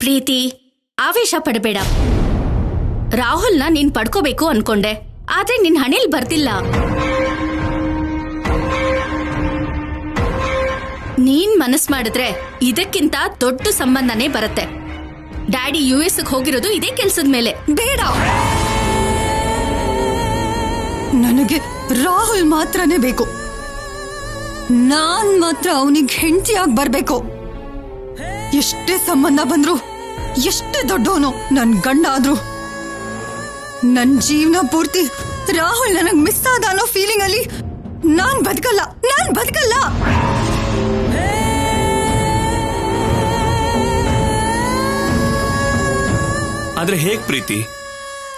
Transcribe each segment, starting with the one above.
ಪ್ರೀತಿ, ಆವೇಶ ಪಡಬೇಡ. ರಾಹುಲ್ನ ನೀನ್ ಪಡ್ಕೋಬೇಕು ಅನ್ಕೊಂಡೆ, ಆದ್ರೆ ನಿನ್ ಹಣೆಲ್ ಬರ್ತಿಲ್ಲ. ನೀನ್ ಮನಸ್ ಮಾಡಿದ್ರೆ ಇದಕ್ಕಿಂತ ದೊಡ್ಡ ಸಂಬಂಧನೇ ಬರುತ್ತೆ. ಡ್ಯಾಡಿ US ಹೋಗಿರೋದು ಇದೇ ಕೆಲ್ಸದ ಮೇಲೆ. ಬೇಡ, ನನಗೆ ರಾಹುಲ್ ಮಾತ್ರನೇ ಬೇಕು. ನಾನ್ ಮಾತ್ರ ಅವನಿಗೆ ಹೆಂಡತಿಯಾಗಿ ಬರ್ಬೇಕು. ಎಷ್ಟೇ ಸಂಬಂಧ ಬಂದ್ರು, ಎಷ್ಟೇ ದೊಡ್ಡವನು ನನ್ ಗಂಡ ಆದ್ರು, ನನ್ ಜೀವನ ಪೂರ್ತಿ ರಾಹುಲ್ ನನಗ್ ಮಿಸ್ ಆದ ಅನ್ನೋ ಫೀಲಿಂಗ್ ಅಲ್ಲಿ ನಾನ್ ಬದುಕಲ್ಲ. ಆದ್ರೆ ಹೇಗ್ ಪ್ರೀತಿ?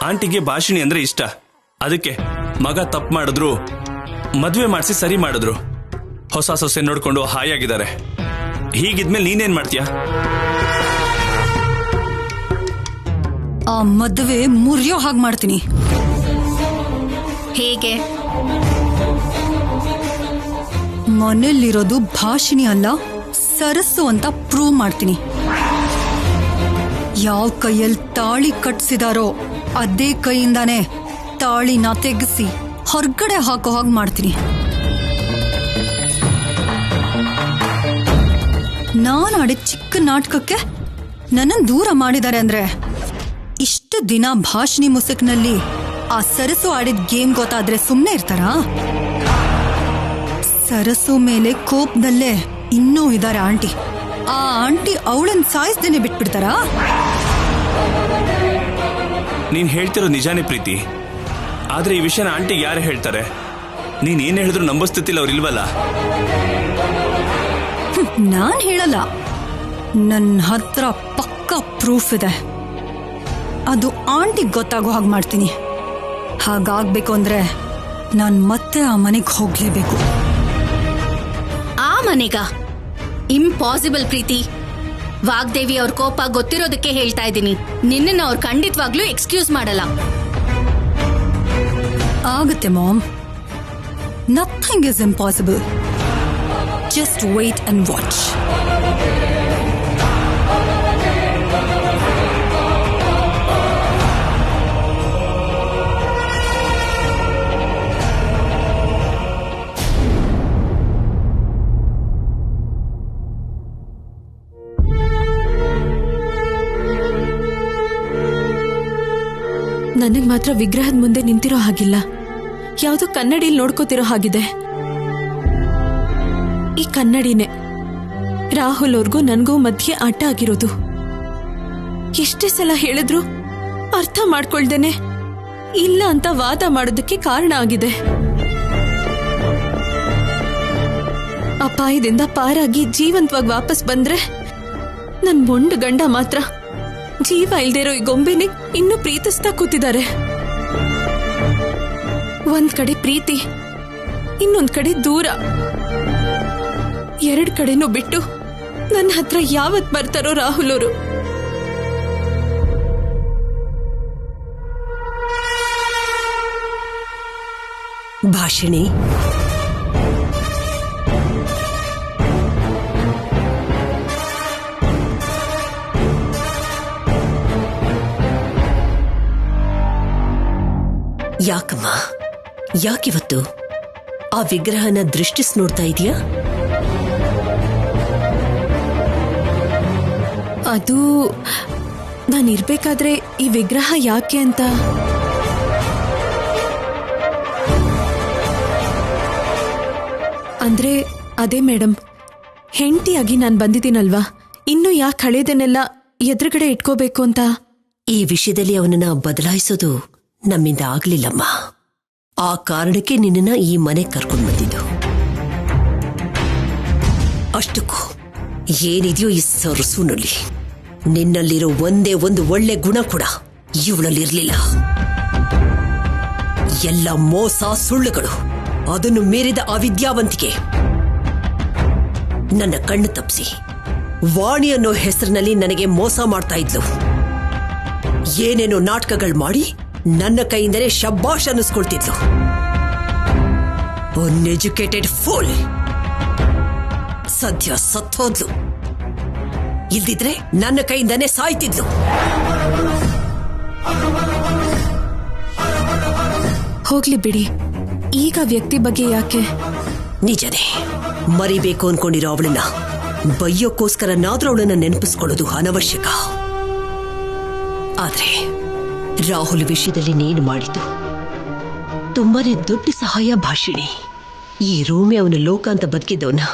ಆಂಟಿಗೆ ಭಾಷಿಣಿ ಅಂದ್ರೆ ಇಷ್ಟ. ಅದಕ್ಕೆ ಮಗ ತಪ್ಪು ಮಾಡಿದ್ರು ಮದ್ವೆ ಮಾಡಿಸಿ ಸರಿ ಮಾಡಿದ್ರು. ಹೊಸ ಸೊಸೆ ನೋಡ್ಕೊಂಡು ಹಾಯಾಗಿದ್ದಾರೆ. ಹೀಗಿದ್ಮೇಲೆ ನೀನೇನ್ ಮಾಡ್ತೀಯ? ಆ ಮದುವೆ ಮುರಿಯೋ ಹಾಗೆ ಮಾಡ್ತೀನಿ. ಹೇಗೆ? ಮನೆಯಲ್ಲಿರೋದು ಭಾಷಿಣಿ ಅಲ್ಲ, ಸರಸ್ಸು ಅಂತ ಪ್ರೂವ್ ಮಾಡ್ತೀನಿ. ಯಾವ ಕೈಯಲ್ಲಿ ತಾಳಿ ಕಟ್ಸಿದಾರೋ ಅದೇ ಕೈಯಿಂದಾನೆ ತಾಳಿನ ತೆಗೆಸಿ ಹೊರಗಡೆ ಹಾಕೋ ಹಾಗೆ ಮಾಡ್ತೀನಿ. ನಾನು ಆಡಿದ ಚಿಕ್ಕ ನಾಟಕಕ್ಕೆ ನನ್ನನ್ನು ದೂರ ಮಾಡಿದ್ದಾರೆ ಅಂದ್ರೆ, ಇಷ್ಟು ದಿನ ಭಾಷಿಣಿ ಮುಸುಕ್ನಲ್ಲಿ ಆ ಸರಸು ಆಡಿದ ಗೇಮ್ ಗೊತ್ತಾದ್ರೆ ಸುಮ್ಮನೆ ಇರ್ತಾರಾ? ಸರಸು ಮೇಲೆ ಕೋಪದಲ್ಲೇ ಇನ್ನೂ ಇದ್ದಾರೆ ಆಂಟಿ. ಆ ಆಂಟಿ ಅವಳನ್ನ ಸಾಯಿಸ್ದೇನೆ ಬಿಟ್ಬಿಡ್ತಾರಾ? ನೀನ್ ಹೇಳ್ತಿರೋ ನಿಜಾನೇ ಪ್ರೀತಿ. ಆದ್ರೆ ಈ ವಿಷಯನ ಆಂಟಿಗೆ ಯಾರು ಹೇಳ್ತಾರೆ? ನೀನ್ ಏನ್ ಹೇಳಿದ್ರು ನಂಬೋ ಸ್ಥಿತಿಲಿ ಅವ್ರಿಲ್ವಲ್ಲ. ನಾನ್ ಹೇಳಲ್ಲ, ನನ್ನ ಹತ್ರ ಪಕ್ಕಾ ಪ್ರೂಫ್ ಇದೆ. ಅದು ಆಂಟಿಗೆ ಗೊತ್ತಾಗೋ ಹಾಗೆ ಮಾಡ್ತೀನಿ. ಹಾಗಾಗ್ಬೇಕು ಅಂದ್ರೆ ನಾನ್ ಮತ್ತೆ ಆ ಮನೆಗೆ ಹೋಗ್ಲೇಬೇಕು. ಆ ಮನೆಗ? ಇಂಪಾಸಿಬಲ್ ಪ್ರೀತಿ. ವಾಗ್ದೇವಿ ಅವ್ರ ಕೋಪ ಗೊತ್ತಿರೋದಕ್ಕೆ ಹೇಳ್ತಾ ಇದ್ದೀನಿ. ನಿನ್ನನ್ನು ಅವ್ರು ಖಂಡಿತವಾಗ್ಲೂ ಎಕ್ಸ್ಕ್ಯೂಸ್ ಮಾಡಲ್ಲ. ಆಗುತ್ತೆ ma'am. Nothing is impossible. Just wait and watch. ನನಗ್ ಮಾತ್ರ ವಿಗ್ರಹದ ಮುಂದೆ ನಿಂತಿರೋ ಹಾಗಿಲ್ಲ, ಯಾವ್ದೋ ಕನ್ನಡಿಯಲ್ಲಿ ನೋಡ್ಕೋತಿರೋ ಹಾಗಿದೆ. ಈ ಕನ್ನಡಿನೇ ರಾಹುಲ್ ಅವ್ರಿಗೂ ನನ್ಗೂ ಮಧ್ಯೆ ಆಟ ಆಗಿರೋದು. ಎಷ್ಟೇ ಸಲ ಹೇಳಿದ್ರು ಅರ್ಥ ಮಾಡ್ಕೊಳ್ದೇನೆ ಇಲ್ಲ ಅಂತ ವಾದ ಮಾಡೋದಕ್ಕೆ ಕಾರಣ ಆಗಿದೆ. ಅಪಾಯದಿಂದ ಪಾರಾಗಿ ಜೀವಂತವಾಗಿ ವಾಪಸ್ ಬಂದ್ರೆ ನನ್ ಮೊಂಡು ಗಂಡ ಮಾತ್ರ ಜೀವ ಇಲ್ದೇ ಇರೋ ಈ ಗೊಂಬೆನೆ ಇನ್ನೂ ಪ್ರೀತಿಸ್ತಾ ಕೂತಿದ್ದಾರೆ. ಒಂದ್ ಕಡೆ ಪ್ರೀತಿ, ಇನ್ನೊಂದ್ ಕಡೆ ದೂರ. ಎರಡ್ ಕಡೆನೂ ಬಿಟ್ಟು ನನ್ನ ಹತ್ರ ಯಾವತ್ ಬರ್ತಾರೋ ರಾಹುಲ್ ಅವರು. ಭಾಷಿಣಿ, ಯಾಕಮ್ಮ, ಯಾಕಿವತ್ತು ಆ ವಿಗ್ರಹನ ದೃಷ್ಟಿಸ್ ನೋಡ್ತಾ ಇದೀಯಾ? ಅದು ನಾನಿರ್ಬೇಕಾದ್ರೆ ಈ ವಿಗ್ರಹ ಯಾಕೆ ಅಂತ. ಅಂದ್ರೆ ಅದೇ ಮೇಡಮ್, ಹೆಂಡತಿಯಾಗಿ ನಾನು ಬಂದಿದ್ದೀನಲ್ವಾ, ಇನ್ನು ಯಾಕೆ ಹಳೇದನ್ನೆಲ್ಲ ಎದುರುಗಡೆ ಇಟ್ಕೋಬೇಕು ಅಂತ. ಈ ವಿಷಯದಲ್ಲಿ ಅವನನ್ನ ಬದಲಾಯಿಸೋದು ನಮ್ಮಿಂದ ಆಗ್ಲಿಲ್ಲಮ್ಮ. ಆ ಕಾರಣಕ್ಕೆ ನಿನ್ನನ್ನ ಈ ಮನೆ ಕರ್ಕೊಂಡು ಬಂದಿದ್ದು. ಅಷ್ಟಕ್ಕೂ ಏನಿದೆಯೋ ಈ ಸರಸುನಲ್ಲಿ, ನಿನ್ನಲ್ಲಿರೋ ಒಂದೇ ಒಂದು ಒಳ್ಳೆ ಗುಣ ಕೂಡ ಇವಳಲ್ಲಿರ್ಲಿಲ್ಲ. ಎಲ್ಲ ಮೋಸ ಸುಳ್ಳುಗಳು, ಅದನ್ನು ಮೀರಿದ ಅವಿದ್ಯಾವಂತಿಕೆ. ನನ್ನ ಕಣ್ಣು ತಪ್ಪಿಸಿ ವಾಣಿ ಅನ್ನೋ ಹೆಸರಿನಲ್ಲಿ ನನಗೆ ಮೋಸ ಮಾಡ್ತಾ ಇದ್ಲು. ಏನೇನೋ ನಾಟಕಗಳು ಮಾಡಿ ನನ್ನ ಕೈಯಿಂದಲೇ ಶಬ್ಬಾಷ್ ಅನ್ನಿಸ್ಕೊಳ್ತಿದ್ಲು. Uneducated pool. ಸದ್ಯ ಸತ್ತೋದ್ಲು. ಇಲ್ದಿದ್ರೆ ನನ್ನ ಕೈಯಿಂದಾನೇ ಸಾಯ್ತಿದ್ಲು. ಹೋಗ್ಲಿ ಬಿಡಿ, ಈಗ ವ್ಯಕ್ತಿ ಬಗ್ಗೆ ಯಾಕೆ? ನಿಜನೇ, ಮರಿಬೇಕು ಅನ್ಕೊಂಡಿರೋ ಅವಳನ್ನ ಬೈಯೋಕ್ಕೋಸ್ಕರನಾದ್ರೂ ಅವಳನ್ನ ನೆನಪಿಸ್ಕೊಳ್ಳೋದು ಅನವಶ್ಯಕ. ಆದ್ರೆ ರಾಹುಲ್ ವಿಷಯದಲ್ಲಿ ನೀನು ಮಾಡಿದ್ದು ತುಂಬಾನೇ ದೊಡ್ಡ ಸಹಾಯ ಭಾಷಿಣಿ. ಈ ರೂಮೆ ಅವನ ಲೋಕ ಅಂತ ಬದುಕಿದ್ದವನ್ನ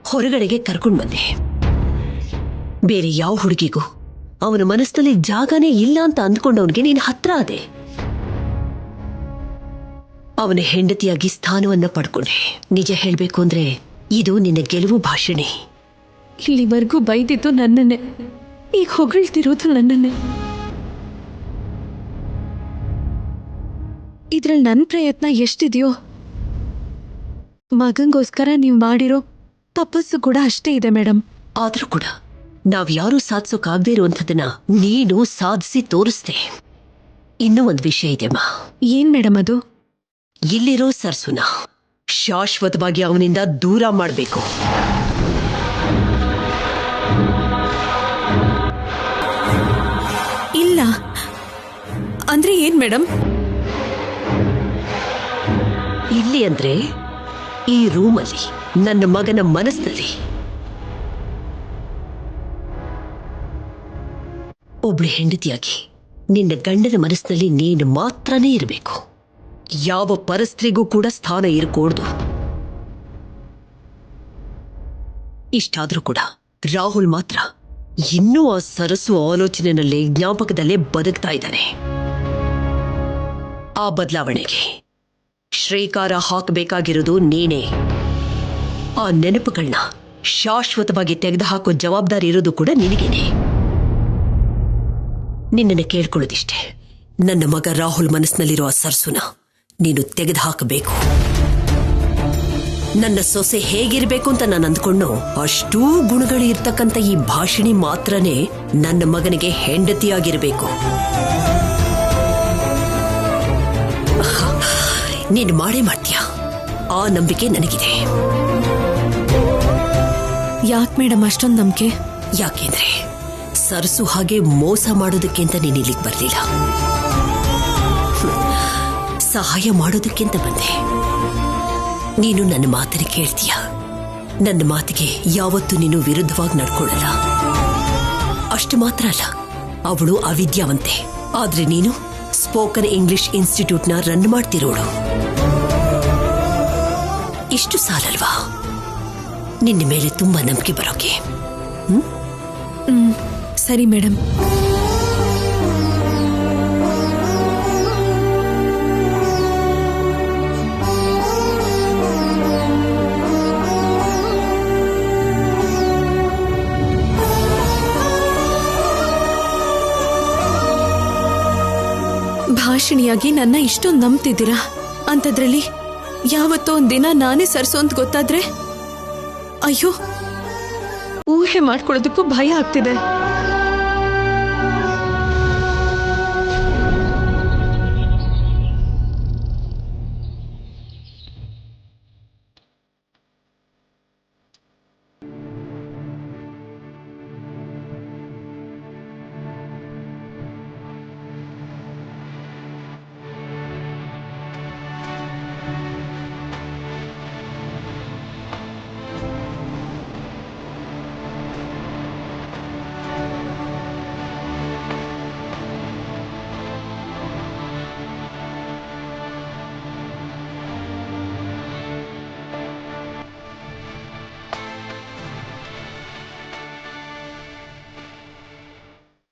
ಹೊರಗಡೆಗೆ ಕರ್ಕೊಂಡ್ ಬಂದೆ. ಬೇರೆ ಯಾವ ಹುಡುಗಿಗೂ ಅವನ ಮನಸ್ಸಿನಲ್ಲಿ ಜಾಗನೇ ಇಲ್ಲ ಅಂತ ಅಂದ್ಕೊಂಡವನಿಗೆ ನೀನು ಹತ್ರ ಆದೆ. ಅವನ ಹೆಂಡತಿಯಾಗಿ ಸ್ಥಾನವನ್ನ ಪಡ್ಕೊಂಡೆ. ನಿಜ ಹೇಳ್ಬೇಕು ಅಂದ್ರೆ ಇದು ನಿನ್ನ ಗೆಲುವು ಭಾಷಿಣಿ. ಇಲ್ಲಿವರೆಗೂ ಬೈದಿದ್ದು ನನ್ನನ್ನೇ, ಈಗ ಹೊಗಳ್ತಿರೋದು ನನ್ನನ್ನೇ. ಇದ್ರಲ್ಲಿ ನನ್ನ ಪ್ರಯತ್ನ ಎಷ್ಟಿದೆಯೋ, ಮಗಂಗೋಸ್ಕರ ನೀವು ಮಾಡಿರೋ ತಪಸ್ಸು ಕೂಡ ಅಷ್ಟೇ ಇದೆ ಮೇಡಮ್. ಆದ್ರೂ ಕೂಡ ನಾವ್ಯಾರೂ ಸಾಧಿಸೋಕಾಗದೇ ಇರುವಂಥದ್ದನ್ನ ನೀನು ಸಾಧಿಸಿ ತೋರಿಸ್ದೆ. ಇನ್ನೂ ಒಂದು ವಿಷಯ ಇದೆಮ್ಮ. ಏನ್ ಮೇಡಮ್ ಅದು? ಇಲ್ಲಿರೋ ಸರ್ಸುನ ಶಾಶ್ವತವಾಗಿ ಅವನಿಂದ ದೂರ ಮಾಡಬೇಕು. ಇಲ್ಲ ಅಂದ್ರೆ ಏನ್ ಮೇಡಮ್? ಇಲ್ಲಿ ಅಂದ್ರೆ ಈ ರೂಮಲ್ಲಿ, ನನ್ನ ಮಗನ ಮನಸ್ಸಿನಲ್ಲಿ ಒಬ್ಳು ಹೆಂಡತಿಯಾಗಿ ನಿನ್ನ ಗಂಡನ ಮನಸ್ಸಿನಲ್ಲಿ ನೀನು ಮಾತ್ರನೇ ಇರಬೇಕು. ಯಾವ ಪರಸ್ತ್ರೀಗೂ ಕೂಡ ಸ್ಥಾನ ಇರಕೂಡ್ದು. ಇಷ್ಟಾದ್ರೂ ಕೂಡ ರಾಹುಲ್ ಮಾತ್ರ ಇನ್ನೂ ಆ ಸರಸು ಆಲೋಚನೆಯಲ್ಲೇ ಜ್ಞಾಪಕದಲ್ಲೇ ಬದುಕ್ತಾ ಇದ್ದಾನೆ. ಆ ಬದಲಾವಣೆಗೆ ಶ್ರೀಕಾರ ಹಾಕಬೇಕಾಗಿರೋದು ನೀನೇ. ಆ ನೆನಪುಗಳನ್ನ ಶಾಶ್ವತವಾಗಿ ತೆಗೆದುಹಾಕೋ ಜವಾಬ್ದಾರಿ ಇರೋದು ಕೂಡ ನಿನಗೇನೆ. ನಿನ್ನನ್ನು ಕೇಳ್ಕೊಳ್ಳೋದಿಷ್ಟೇ, ನನ್ನ ಮಗ ರಾಹುಲ್ ಮನಸ್ಸಿನಲ್ಲಿರೋ ಆ ಸರ್ಸುನ ನೀನು ತೆಗೆದುಹಾಕಬೇಕು. ನನ್ನ ಸೊಸೆ ಹೇಗಿರ್ಬೇಕು ಅಂತ ನಾನು ಅಂದ್ಕೊಂಡು ಅಷ್ಟೂ ಗುಣಗಳು ಇರ್ತಕ್ಕಂಥ ಈ ಭಾಷಿಣಿ ಮಾತ್ರನೇ ನನ್ನ ಮಗನಿಗೆ ಹೆಂಡತಿಯಾಗಿರ್ಬೇಕು. ನೀನು ಮಾಡೇ ಮಾಡ್ತೀಯ, ಆ ನಂಬಿಕೆ ನನಗಿದೆ. ಯಾಕೆ ಮೇಡಮ್ ಅಷ್ಟೊಂದು ನಂಬಿಕೆ? ಯಾಕೆಂದ್ರೆ ಸರ್ಸು ಹಾಗೆ ಮೋಸ ಮಾಡೋದಕ್ಕೆ ಅಂತ ನೀನು ಇಲ್ಲಿಗೆ ಬರಲಿಲ್ಲ, ಸಹಾಯ ಮಾಡೋದಕ್ಕೆ ಅಂತ ಬಂದೆ. ನೀನು ನನ್ನ ಮಾತನ್ನು ಕೇಳ್ತೀಯ, ನನ್ನ ಮಾತಿಗೆ ಯಾವತ್ತೂ ನೀನು ವಿರುದ್ಧವಾಗಿ ನಡ್ಕೊಳ್ಳಲ್ಲ. ಅಷ್ಟು ಮಾತ್ರ ಅಲ್ಲ, ಅವಳು ಅವಿದ್ಯಾವಂತೆ, ಆದ್ರೆ ನೀನು ಸ್ಪೋಕನ್ ಇಂಗ್ಲಿಷ್ ಇನ್ಸ್ಟಿಟ್ಯೂಟ್ನ ರನ್ ಮಾಡ್ತಿರೋಳು. ಇಷ್ಟು ಸಾಲಲ್ವಾ ನಿನ್ನ ಮೇಲೆ ತುಂಬಾ ನಂಬಿಕೆ ಬರೋಕೆ? ಸರಿ ಮೇಡಮ್. ಭಾಷಿಣಿಯಾಗಿ ನನ್ನ ಇಷ್ಟೊಂದು ನಂಬ್ತಿದ್ದೀರಾ, ಅಂಥದ್ರಲ್ಲಿ ಯಾವತ್ತೋ ಒಂದಿನ ನಾನೇ ಸರ್ಸು ಅಂತ ಗೊತ್ತಾದ್ರೆ ಅಯ್ಯೋ, ಊಹೆ ಮಾಡ್ಕೊಳ್ಳೋದಕ್ಕೂ ಭಯ ಆಗ್ತಿದೆ.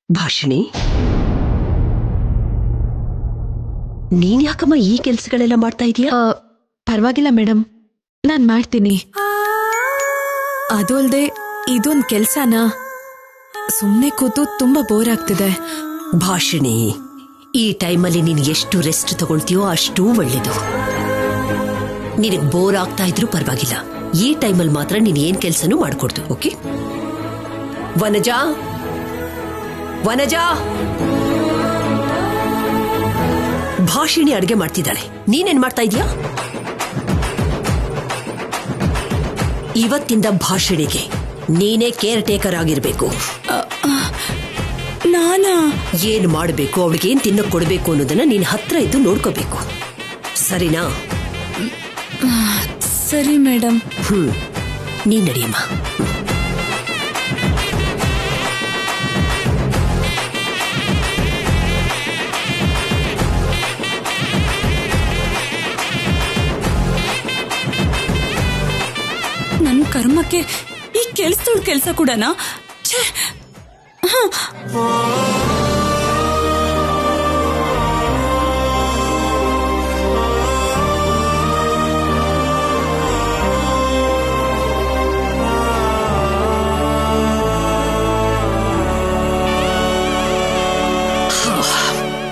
ಭಾಷಿಣಿ, ನೀನ್ ಯಾಕಮ್ಮ ಈ ಕೆಲ್ಸಗಳೆಲ್ಲ ಮಾಡ್ತಾ ಇದೀಯಾ? ಪರವಾಗಿಲ್ಲ ಮೇಡಮ್, ನಾನ್ ಮಾಡ್ತೀನಿ. ಅದು ಅಲ್ದೆ ಇದೊಂದು ಕೆಲ್ಸನ ಸುಮ್ಮನೆ ಕೂತು ತುಂಬಾ ಬೋರ್ ಆಗ್ತಿದೆ. ಭಾಷಿಣಿ, ಈ ಟೈಮಲ್ಲಿ ನೀನು ಎಷ್ಟು ರೆಸ್ಟ್ ತಗೊಳ್ತೀಯೋ ಅಷ್ಟೂ ಒಳ್ಳೇದು. ನಿನಗೆ ಬೋರ್ ಆಗ್ತಾ ಇದ್ರೂ ಪರವಾಗಿಲ್ಲ, ಈ ಟೈಮಲ್ಲಿ ಮಾತ್ರ ನೀನ್ ಏನ್ ಕೆಲ್ಸನೂ ಮಾಡ್ಕೊಡ್ತು. ಓಕೆ? ವನಜಾ, ವನಜಾ, ಭಾಷಿಣಿ ಅಡ್ಗೆ ಮಾಡ್ತಿದ್ದಾಳೆ, ನೀನೇನ್ ಮಾಡ್ತಾ ಇದೀಯಾ? ಇವತ್ತಿಂದ ಭಾಷಿಣಿಗೆ ನೀನೇ ಕೇರ್ ಟೇಕರ್ ಆಗಿರ್ಬೇಕು. ನಾನಾ? ಏನ್ ಮಾಡಬೇಕು, ಅವಳಿಗೆ ಏನ್ ತಿನ್ನಕ್ ಕೊಡ್ಬೇಕು ಅನ್ನೋದನ್ನ ನೀನ್ ಹತ್ರ ಇದ್ದು ನೋಡ್ಕೋಬೇಕು, ಸರಿನಾ? ಸರಿ ಮೇಡಮ್. ನೀನ್ ನಡಿಯಮ್ಮ. ನನ್ನ ಕರ್ಮಕ್ಕೆ ಈ ಕೆಲ್ಸದೋಳ್ ಕೆಲ್ಸ ಕೂಡನಾ?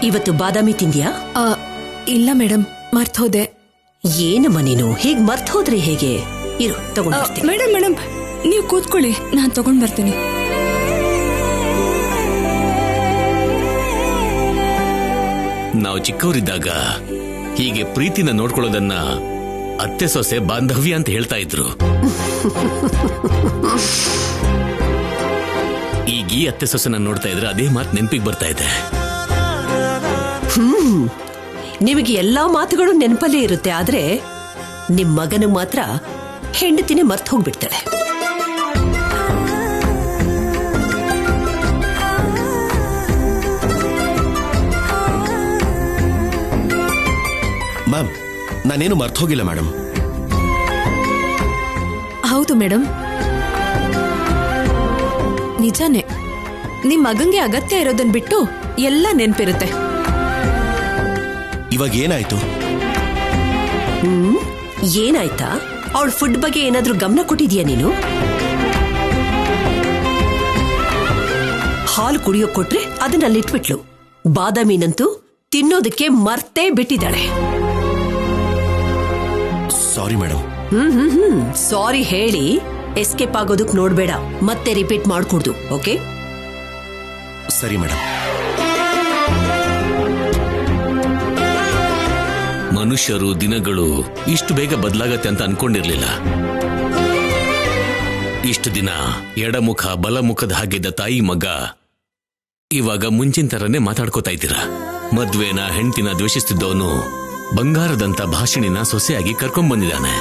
ಇವತ್ತು ಬಾದಾಮಿ ತಿಂದ್ಯಾ? ಇಲ್ಲ ಮೇಡಮ್, ಮರ್ತೋದೆ. ಏನಮ್ಮ ನೀನು ಹೀಗ್ ಮರ್ತ್ ಹೋದ್ರೆ ಹೇಗೆ? ಇರು, ತಗೊಂಡು. ಮೇಡಮ್ ಮೇಡಮ್, ನೀವು ಕೂತ್ಕೊಳ್ಳಿ, ನಾನ್ ತಗೊಂಡ್ ಬರ್ತೀನಿ. ನಾವು ಚಿಕ್ಕವರಿದ್ದಾಗ ಹೀಗೆ ಪ್ರೀತಿನ ನೋಡ್ಕೊಳ್ಳೋದನ್ನ ಅತ್ತೆ ಸೊಸೆ ಬಾಂಧವ್ಯ ಅಂತ ಹೇಳ್ತಾ ಇದ್ರು. ಈಗ ಈ ಅತ್ತೆ ಸೊಸೆನ ನೋಡ್ತಾ ಇದ್ರೆ ಅದೇ ಮಾತು ನೆನಪಿಗೆ ಬರ್ತಾ ಇದೆ. ನಿಮಗೆ ಎಲ್ಲಾ ಮಾತುಗಳು ನೆನಪಲ್ಲೇ ಇರುತ್ತೆ, ಆದ್ರೆ ನಿಮ್ ಮಗನಿಗೆ ಮಾತ್ರ ಹೆಂಡತಿನೇ ಮರ್ತ್ ಹೋಗ್ಬಿಡ್ತಾಳೆ. ಮ್ಯಾಮ್, ನಾನೇನು ಮರ್ತ್ ಹೋಗಿಲ್ಲ ಮೇಡಮ್. ಹೌದು ಮೇಡಮ್, ನಿಜಾನೇ. ನಿಮ್ ಮಗಂಗೆ ಅಗತ್ಯ ಇರೋದನ್ ಬಿಟ್ಟು ಎಲ್ಲ ನೆನ್ಪಿರುತ್ತೆ. ಇವಾಗ ಏನಾಯ್ತು? ಏನಾಯ್ತಾ? ಅವಳ ಫುಡ್ ಬಗ್ಗೆ ಏನಾದ್ರೂ ಗಮನ ಕೊಟ್ಟಿದ್ಯಾ ನೀನು? ಹಾಲು ಕುಡಿಯೋಕ್ ಕೊಟ್ರೆ ಅದನ್ನ ಅಲ್ಲಿಟ್ಬಿಟ್ಲು. ಬಾದಾಮಿನಂತೂ ತಿನ್ನೋದಕ್ಕೆ ಮರ್ತೇ ಬಿಟ್ಟಿದ್ದಾಳೆ. Sorry madam. ಸಾರಿ ಹೇಳಿ ಎಸ್ಕೇಪ್ ಆಗೋದಕ್ ನೋಡ್ಬೇಡ, ಮತ್ತೆ ರಿಪೀಟ್ ಮಾಡ್ಕೊಡ್ದು. ಓಕೆ? ಸರಿ ಮೇಡಮ್. ಮನುಷ್ಯರು ದಿನಗಳು ಇಷ್ಟು ಬೇಗ ಬದಲಾಗತ್ತೆ ಅಂತ ಅನ್ಕೊಂಡಿರ್ಲಿಲ್ಲ. ಇಷ್ಟು ದಿನ ಎಡಮುಖ ಬಲಮುಖದ ಹಾಗಿದ್ದ ತಾಯಿ ಮಗ ಇವಾಗ ಮುಂಚಿನ ತರನೇ ಮಾತಾಡ್ಕೋತಾ ಇದ್ದೀರಾ. ಮದ್ವೆನ ಹೆಂಡತಿನ ದ್ವೇಷಿಸ್ತಿದ್ದವನು ಬಂಗಾರದಂತ ಭಾಷಣಿನ ಸೊಸೆಯಾಗಿ ಕರ್ಕೊಂಡ್ ಬಂದಿದ್ದಾನೆ.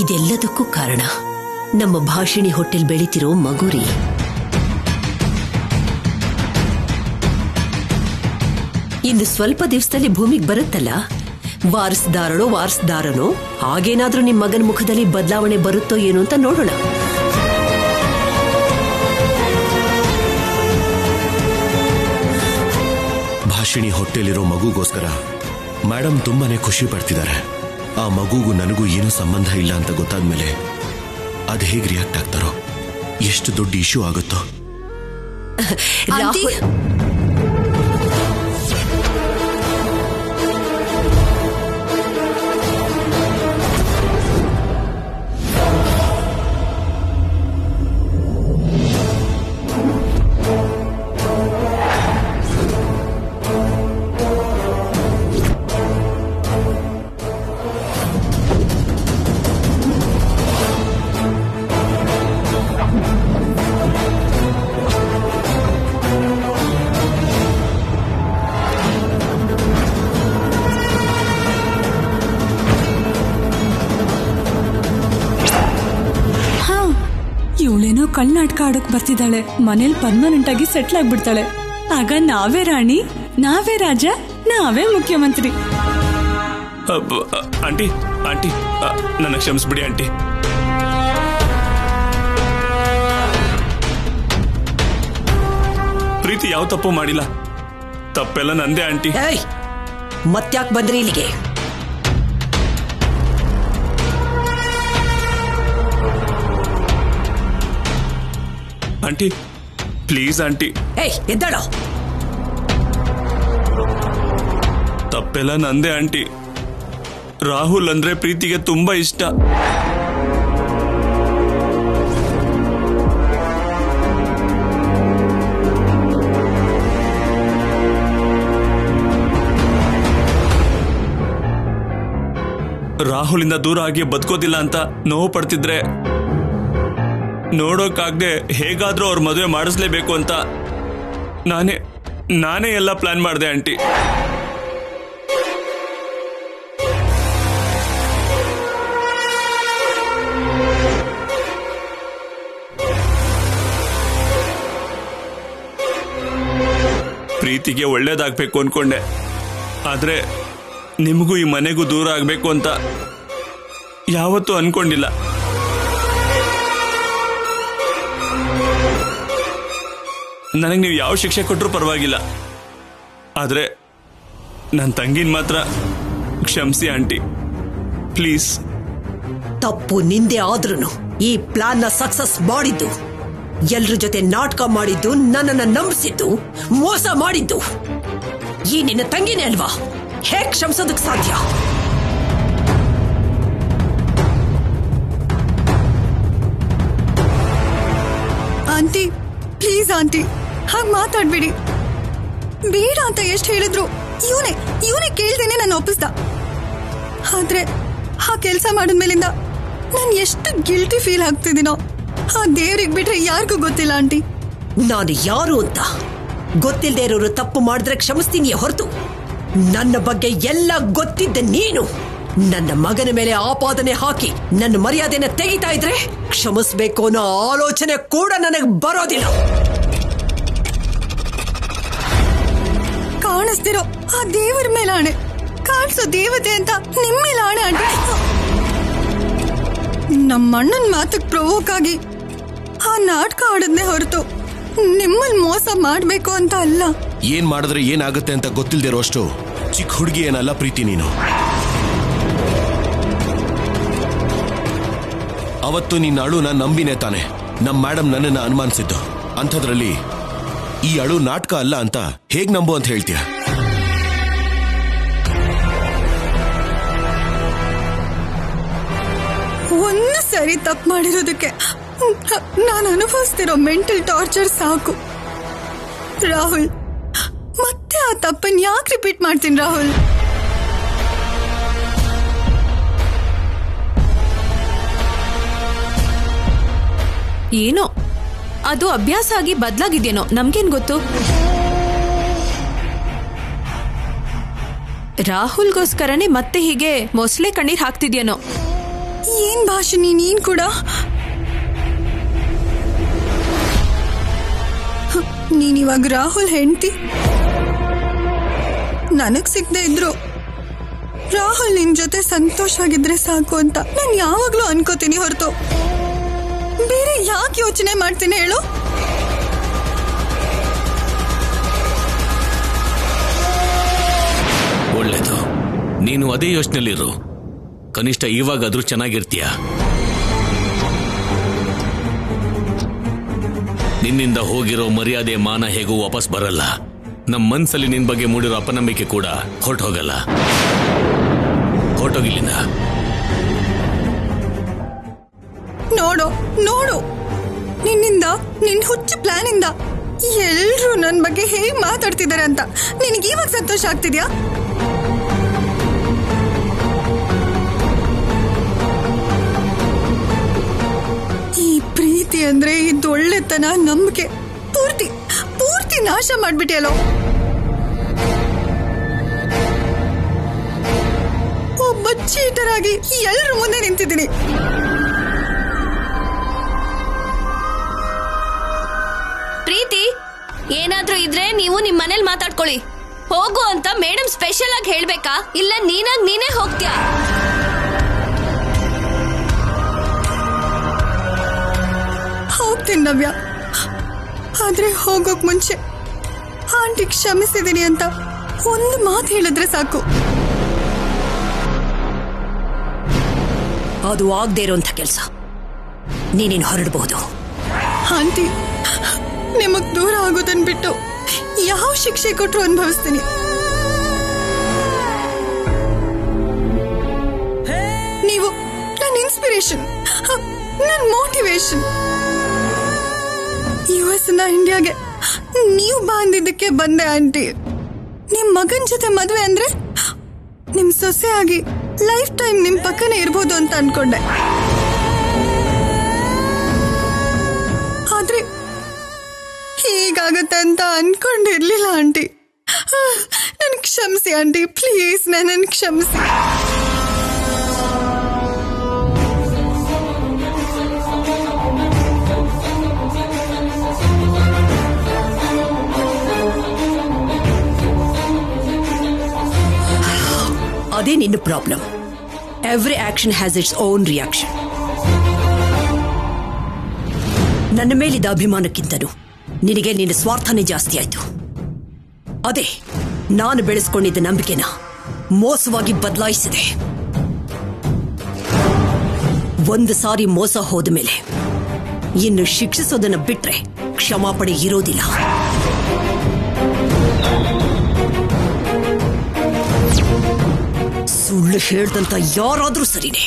ಇದೆಲ್ಲದಕ್ಕೂ ಕಾರಣ ನಮ್ಮ ಭಾಷಿಣಿ ಹೊಟ್ಟೆಲ್ ಬೆಳೀತಿರೋ ಮಗುರಿ. ಇನ್ನು ಸ್ವಲ್ಪ ದಿವಸದಲ್ಲಿ ಭೂಮಿಗೆ ಬರುತ್ತಲ್ಲ, ವಾರಸ್ದಾರನೋ ಹಾಗೇನಾದ್ರೂ ನಿಮ್ ಮಗನ ಮುಖದಲ್ಲಿ ಬದಲಾವಣೆ ಬರುತ್ತೋ ಏನೋ ಅಂತ ನೋಡೋಣ. ಭಾಷಿಣಿ ಹೊಟ್ಟೆಲಿರೋ ಮಗುಗೋಸ್ಕರ ಮೇಡಮ್ ತುಂಬಾನೇ ಖುಷಿ ಪಡ್ತಿದ್ದಾರೆ. ಆ ಮಗುಗೂ ನನಗೂ ಏನೂ ಸಂಬಂಧ ಇಲ್ಲ ಅಂತ ಗೊತ್ತಾದ್ಮೇಲೆ ಅದ್ ಹೇಗ್ ರಿಯಾಕ್ಟ್ ಆಗ್ತಾರೋ, ಎಷ್ಟು ದೊಡ್ಡ ಇಶ್ಯೂ ಆಗುತ್ತೋ. ರಾಹುಲ್, ಇವಳೇನೋ ಕಳ್ನಾಟಕ ಆಡೋಕ್ ಬರ್ತಿದ್ದಾಳೆ, ಮನೇಲಿ ಪರ್ಮನೆಂಟ್ ಆಗಿ ಸೆಟ್ಲ್ ಆಗ್ಬಿಡ್ತಾಳೆ. ಆಗ ನಾವೇ ರಾಣಿ, ನಾವೇ ರಾಜ, ನಾವೇ ಮುಖ್ಯಮಂತ್ರಿ. ಆಂಟಿ ಆಂಟಿ, ನನ್ನ ಕ್ಷಮಿಸ್ಬಿಡಿ ಆಂಟಿ. ಪ್ರೀತಿ ಯಾವ ತಪ್ಪು ಮಾಡಿಲ್ಲ, ತಪ್ಪೆಲ್ಲ ನಂದೇ ಆಂಟಿ. ಮತ್ತ್ಯಾಕ್ ಬಂದ್ರಿ ಇಲ್ಲಿಗೆ? Aunty please aunty. ಎದ್ದಾಳೋ. ತಪ್ಪೆಲ್ಲ ನಂದೇ ಆಂಟಿ. ರಾಹುಲ್ ಅಂದ್ರೆ ಪ್ರೀತಿಗೆ ತುಂಬಾ ಇಷ್ಟ. ರಾಹುಲಿಂದ ದೂರ ಆಗಿ ಬದುಕೋದಿಲ್ಲ ಅಂತ ನೋವು ಪಡ್ತಿದ್ರೆ ನೋಡೋಕ್ಕಾಗದೆ ಹೇಗಾದ್ರೂ ಅವ್ರ ಮದುವೆ ಮಾಡಿಸ್ಲೇಬೇಕು ಅಂತ ನಾನೇ ಎಲ್ಲ ಪ್ಲಾನ್ ಮಾಡಿದೆ ಆಂಟಿ. ಪ್ರೀತಿಗೆ ಒಳ್ಳೇದಾಗಬೇಕು ಅನ್ಕೊಂಡೆ, ಆದ್ರೆ ನಿಮಗೂ ಈ ಮನೆಗೂ ದೂರ ಆಗಬೇಕು ಅಂತ ಯಾವತ್ತೂ ಅನ್ಕೊಂಡಿಲ್ಲ. ನನಗೆ ನೀವು ಯಾವ ಶಿಕ್ಷೆ ಕೊಟ್ಟರೂ ಪರವಾಗಿಲ್ಲ, ಆದ್ರೆ ನನ್ನ ತಂಗಿನ ಮಾತ್ರ ಕ್ಷಮಿಸಿ ಆಂಟಿ, ಪ್ಲೀಸ್. ತಪ್ಪು ನಿಂದೆ ಆದ್ರೂ ಈ ಪ್ಲಾನ್ ನ ಸಕ್ಸಸ್ ಮಾಡಿದ್ದು, ಎಲ್ರ ಜೊತೆ ನಾಟಕ ಮಾಡಿದ್ದು, ನನ್ನನ್ನ ನಂಬಿಸಿದ್ದು, ಮೋಸ ಮಾಡಿದ್ದು ಈ ನಿನ್ನ ತಂಗಿನೇ ಅಲ್ವಾ? ಹೇಗ್ ಕ್ಷಮಿಸೋದಕ್ಕೆ ಸಾಧ್ಯ? ಆಂಟಿ ಪ್ಲೀಸ್ ಆಂಟಿ, ಹಾಗೆ ಮಾತಾಡ್ಬೇಡಿ. ಬೇಡ ಅಂತ ಎಷ್ಟು ಹೇಳಿದ್ರು ಇವನೇ ಕೇಳ್ದೇನೆ ನಾನು ಒಪ್ಪಿಸ್ದ. ಆದ್ರೆ ಆ ಕೆಲಸ ಮಾಡಿದ್ಮೇಲಿಂದ ನಾನು ಎಷ್ಟು ಗಿಲ್ಟಿ ಫೀಲ್ ಆಗ್ತಿದ್ದೀನೋ ಆ ದೇವ್ರಿಗೆ ಬಿಟ್ರೆ ಯಾರಿಗೂ ಗೊತ್ತಿಲ್ಲ ಆಂಟಿ. ನಾನು ಯಾರು ಅಂತ ಗೊತ್ತಿಲ್ಲದೆ ಇರೋರು ತಪ್ಪು ಮಾಡಿದ್ರೆ ಕ್ಷಮಿಸ್ತೀನಿ ಹೊರತು, ನನ್ನ ಬಗ್ಗೆ ಎಲ್ಲ ಗೊತ್ತಿದ್ದ ನೀನು ನನ್ನ ಮಗನ ಮೇಲೆ ಆಪಾದನೆ ಹಾಕಿ ನನ್ನ ಮರ್ಯಾದೆನ ತೆಗಿತಾ ಇದ್ರೆ ಕ್ಷಮಿಸ್ಬೇಕು ಅನ್ನೋ ಆಲೋಚನೆ ಕೂಡ ನನಗೆ ಬರೋದಿಲ್ಲ. ಕಾಣಿಸ್ತಿರೋ ಆ ದೇವರ ಮೇಲೆ ಆಣೆ, ಕಾಣಿಸೋ ದೇವತೆ ಅಂತ ನಿಮ್ಮ ಮೇಲೆ ಆಣೆ ಆಂಟಿ. ನಮ್ಮ ಅಣ್ಣನ ಮಾತಕ್ಕೆ ಪ್ರವೋಕ್ ಆಗಿ ಆ ನಾಟಕ ಆಡದ್ನೇ ಹೊರತು ನಿಮ್ಮಲ್ಲಿ ಮೋಸ ಮಾಡ್ಬೇಕು ಅಂತ ಅಲ್ಲ. ಏನ್ ಮಾಡಿದ್ರೆ ಏನಾಗುತ್ತೆ ಅಂತ ಗೊತ್ತಿಲ್ದಿರೋ ಅಷ್ಟು ಚಿಕ್ಕ ಹುಡುಗಿ ಏನಲ್ಲ ಪ್ರೀತಿ ನೀನು. ಅವತ್ತು ನಿನ್ನ ಅಳುನ ನಂಬಿನೇ ತಾನೆ ನಮ್ ಮೇಡಮ್ ನನ್ನನ್ನ ಅನುಮಾನಿಸಿದ್ದು. ಅಂಥದ್ರಲ್ಲಿ ಈ ಅಳು ನಾಟಕ ಅಲ್ಲ ಅಂತ ಹೇಗ್ ನಂಬು ಅಂತ ಹೇಳ್ತೀಯ? ಒಂದು ಸರಿ ತಪ್ಪು ಮಾಡಿರೋದಕ್ಕೆ ನಾನು ಅನುಭವಿಸ್ತಿರೋ ಮೆಂಟಲ್ ಟಾರ್ಚರ್ ಸಾಕು. ರಾಹುಲ್, ಮತ್ತೆ ಆ ತಪ್ಪನ್ನು ಯಾಕೆ ರಿಪೀಟ್ ಮಾಡ್ತೀನಿ ರಾಹುಲ್? ಏನೋ ಅದು ಅಭ್ಯಾಸ ಆಗಿ ಬದಲಾಗಿದ್ಯೇನೋ, ನಮ್ಗೇನ್ ಗೊತ್ತು. ರಾಹುಲ್ಗೋಸ್ಕರನೇ ಮತ್ತೆ ಹೀಗೆ ಮೊಸಳೆ ಕಣ್ಣೀರ್ ಹಾಕ್ತಿದ್ಯೇನೋ. ಏನ್ ಭಾಷಿಣಿ ನೀನ್ ಕೂಡ? ನೀನಿವಾಗ ರಾಹುಲ್ ಹೆಂಡತಿ. ನನಗ್ ಸಿಗದೆ ಇದ್ರು ರಾಹುಲ್ ನಿನ್ ಜೊತೆ ಸಂತೋಷವಾಗಿದ್ರೆ ಸಾಕು ಅಂತ ನಾನು ಯಾವಾಗ್ಲೂ ಅನ್ಕೋತೀನಿ ಹೊರತು ಬೇರೆ ಯಾಕೆ ಯೋಚನೆ ಮಾಡ್ತೀನಿ ಹೇಳು? ಒಳ್ಳೇದು, ನೀನು ಅದೇ ಯೋಚನೆಯಲ್ಲಿರು. ಕನಿಷ್ಠ ಇವಾಗಾದ್ರೂ ಚೆನ್ನಾಗಿರ್ತೀಯ. ನಿನ್ನಿಂದ ಹೋಗಿರೋ ಮರ್ಯಾದೆ ಮಾನ ಹೇಗೂ ವಾಪಸ್ ಬರಲ್ಲ. ನಮ್ಮ ಮನ್ಸಲ್ಲಿ ನಿನ್ ಬಗ್ಗೆ ಮೂಡಿರೋ ಅಪನಂಬಿಕೆ ಕೂಡ ಹೊರಟೋಗಲ್ಲ. ಹೊರಟೋಗಿಲ್ಲಿಂದ. ನೋಡು ನೋಡು, ನಿನ್ನಿಂದ ನಿನ್ ಹುಚ್ಚು ಪ್ಲಾನ್ ಇಂದ ಎಲ್ರು ನನ್ ಬಗ್ಗೆ ಹೇಗ್ ಮಾತಾಡ್ತಿದ್ದಾರೆ ಅಂತ ನಿನಗೆ ಇವಾಗ ಸಂತೋಷ ಆಗ್ತಿದ್ಯಾ? ಈ ಪ್ರೀತಿ ಅಂದ್ರೆ ಇದು ಒಳ್ಳೆತನ, ನಂಬಿಕೆ ಪೂರ್ತಿ ಪೂರ್ತಿ ನಾಶ ಮಾಡ್ಬಿಟ್ಟಿಯಲ್ಲೋ. ಒಬ್ಬ ಚೀಟರ್ ಆಗಿ ಎಲ್ರ ಮುಂದೆ ನಿಂತಿದ್ದೀನಿ. ಪ್ರೀತಿ, ಏನಾದ್ರೂ ಇದ್ರೆ ನೀವು ನಿಮ್ ಮನೇಲಿ ಮಾತಾಡ್ಕೊಳ್ಳಿ. ಹೋಗು ಅಂತ ಮೇಡಮ್ ಸ್ಪೆಷಲ್ ಆಗಿ ಹೇಳ್ಬೇಕಾ, ಇಲ್ಲ ನೀನಾಗ್ ನೀನೇ ಹೋಗ್ತೀಯಾ? ಹೋಗ್ತೀನಿ ನವ್ಯ, ಆದ್ರೆ ಹೋಗೋಕ್ ಮುಂಚೆ ಆಂಟಿ ಕ್ಷಮಿಸಿದೀನಿ ಅಂತ ಒಂದು ಮಾತು ಹೇಳಿದ್ರೆ ಸಾಕು. ಅದು ಆಗದೆ ಇರುವಂತ ಕೆಲಸ. ನೀನೇನು ಹೊರಡಬಹುದು. ಆಂಟಿ, ನಿಮಗ್ ದೂರ ಆಗೋದನ್ ಬಿಟ್ಟು ಯಾವ ಶಿಕ್ಷೆ ಕೊಟ್ರು ಅನುಭವಿಸ್ತೀನಿ. ನೀವು ನನ್ನ ಇನ್ಸ್ಪಿರೇಷನ್, ನನ್ನ ಮೋಟಿವೇಶನ್. US ಇಂಡಿಯಾಗೆ ನೀವು ಬಂದಿದ್ದಕ್ಕೆ ಬಂದೆ ಆಂಟಿ. ನಿಮ್ ಮಗನ್ ಜೊತೆ ಮದ್ವೆ ಅಂದ್ರೆ ನಿಮ್ ಸೊಸೆ ಆಗಿ ಲೈಫ್ ಟೈಮ್ ನಿಮ್ ಪಕ್ಕನೇ ಇರ್ಬೋದು ಅಂತ ಅನ್ಕೊಂಡೆ. ಆದ್ರೆ ಹೀಗಾಗತ್ತೆ ಅಂತ ಅನ್ಕೊಂಡಿರ್ಲಿಲ್ಲ ಆಂಟಿ. ನನ್ ಕ್ಷಮಿಸಿ ಆಂಟಿ, ಪ್ಲೀಸ್ ನನ್ನನ್ನು ಕ್ಷಮಿಸಿ. ಅದೇ ನಿನ್ನ problem. Every action has its own reaction. ನನ್ನ ಮೇಲಿದ್ದ ಅಭಿಮಾನಕ್ಕಿಂತನೂ ನಿನಗೆ ನಿನ್ನ ಸ್ವಾರ್ಥನೇ ಜಾಸ್ತಿ ಆಯ್ತು. ಅದೇ ನಾನು ಬೆಳೆಸ್ಕೊಂಡಿದ್ದ ನಂಬಿಕೆನ ಮೋಸವಾಗಿ ಬದಲಾಯಿಸಿದೆ. ಒಂದು ಸಾರಿ ಮೋಸ ಹೋದ ಮೇಲೆ ಇನ್ನು ಶಿಕ್ಷಿಸೋದನ್ನ ಬಿಟ್ರೆ ಕ್ಷಮಾಪಣೆ ಇರೋದಿಲ್ಲ. ಸುಳ್ಳು ಹೇಳ್ದಂತ ಯಾರಾದ್ರೂ ಸರಿನೇ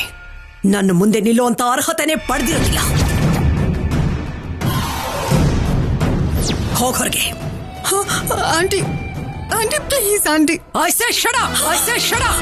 ನನ್ನ ಮುಂದೆ ನಿಲ್ಲುವಂತ ಅರ್ಹತೆನೇ ಪಡೆದಿರೋದಿಲ್ಲ. ಹೊರಗೆ aunty, aunty please aunty. I say shut up! I say shut up!